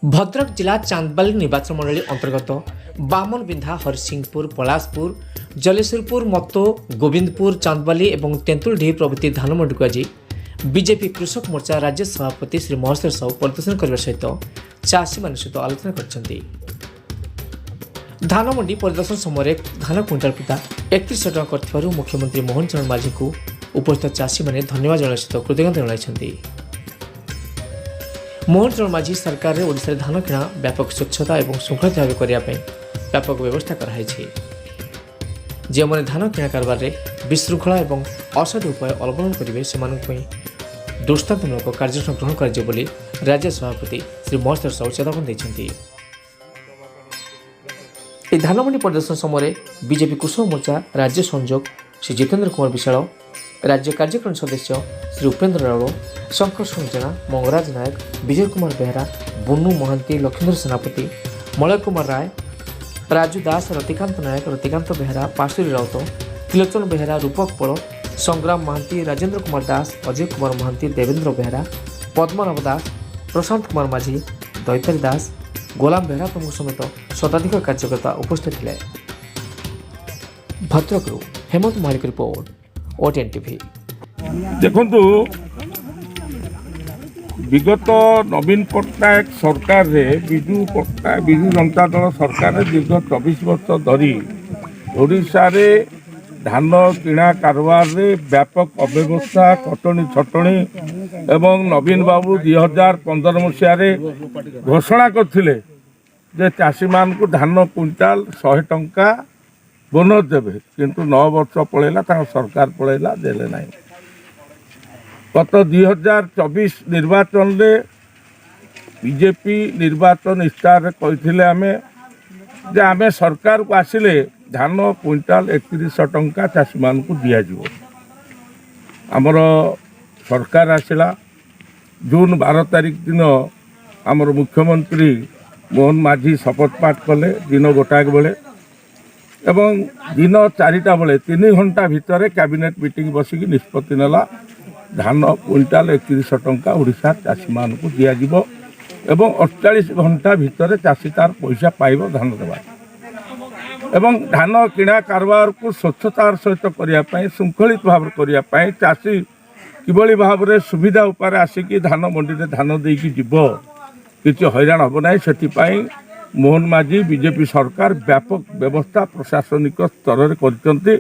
भद्रक जिला चांदबाली निर्वाचन मंडली अंतर्गत बामनबिंधा हरसिंहपुर पलासपुर जलेश्वरपुर मत्तो गोविंदपुर चांदबाली और तेंतुलढी प्रभृति धानमंडी को आज बीजेपी कृषक मोर्चा राज्य सभापति श्री महेश्वर साहू परिदर्शन करने सहित चाषी मान सहित आलोचना कर धानमंडी परिदर्शन समय धान क्विंटाल पिता 31 टଙ୍କା कर मुख्यमंत्री मोहन चरण माझी को उपस्थित चाषी मैंने धन्यवाद जन सहित कृतज्ञता जन मोहन चरण माझी सरकार ओडिशा रे धान किणा व्यापक स्वच्छता और श्रृंखलित भाव करने व्यापक व्यवस्था कराई जो मैंने धान किणा कारबार में विशृंखला और असाधु उपाय अवलंबन करेंगे से दृष्टांतमूलक कार्यक्रम ग्रहण कर राज्य सभापति श्री महेश्वर साहू चेतावनी देते। यह धानमंडी प्रदर्शन समय बीजेपी कृषक मोर्चा राज्य संयोजक श्री जितेंद्र कुमार विशाल राज्य कार्यक्रम सदस्य श्री उपेन्द्र राउल शंकर संजना मंगराज नायक विजय कुमार बेहरा बुन्नू महांती लक्ष्मीधर सेनापति मलय कुमार राय राजू दास रतिकांत नायक रतिकांत बेहरा पाशुरी राउत त्रिलोचन बेहरा रूपक पल संग्राम महांती राजेंद्र कुमार दास अजय कुमार महांती देवेंद्र बेहरा पद्मनाभ दास प्रशांत कुमार माझी दैतारी दास गोलाम बेहरा प्रमुख समेत शताधिक कार्यकर्ता उपस्थित थे। भद्रकरू हेमंत महालिक रिपोर्ट ओटीएन टीवी। देखु विगत नवीन पट्टनायक सरकार रे विजु जनता दल सरकार दीर्घ 24 वर्ष धरी ओडिशा रे धान किणा कारबार रे व्यापक अव्यवस्था कटनी छटनी एवं नवीन बाबू 2015 मसीह घोषणा करथिले जे चाषी मान को धान क्विंटाल 100 टंका बोनस देवे किंतु 9 वर्ष पलैला सरकार पलैला देले नहीं। गत 2024 निर्वाचन रे बीजेपी निर्वाचन इस्तार कहते आमे सरकार को आसिले धान क्विंटाल 31 टंका चाषी मान को दिज्व आमर सरकार आसला जून 12 तारिख दिन आमर मुख्यमंत्री मोहन माझी शपथ पाठ कले दिन गोटाक बेले एवं दिन 4टा बेले 3 घंटा भितर कैबिनेट मीटिंग बसिकी निष्पत्ति नेला धान क्विंटाल 31 टंका ओडिशा चाषी मान को दिज्व एवं 48 घंटा भितर चाषी तार पैसा पाइब धान देवा एवं धान किणा कारबार को स्वच्छतार सहित करने श्रृंखलित भाव करने चाषी किभली भाव में सुविधा उपर आसिकी धान मंडी में धान देकी जीव किसी हैरान हम ना से मोहन माझी बीजेपी सरकार व्यापक व्यवस्था प्रशासनिक स्तर में कर।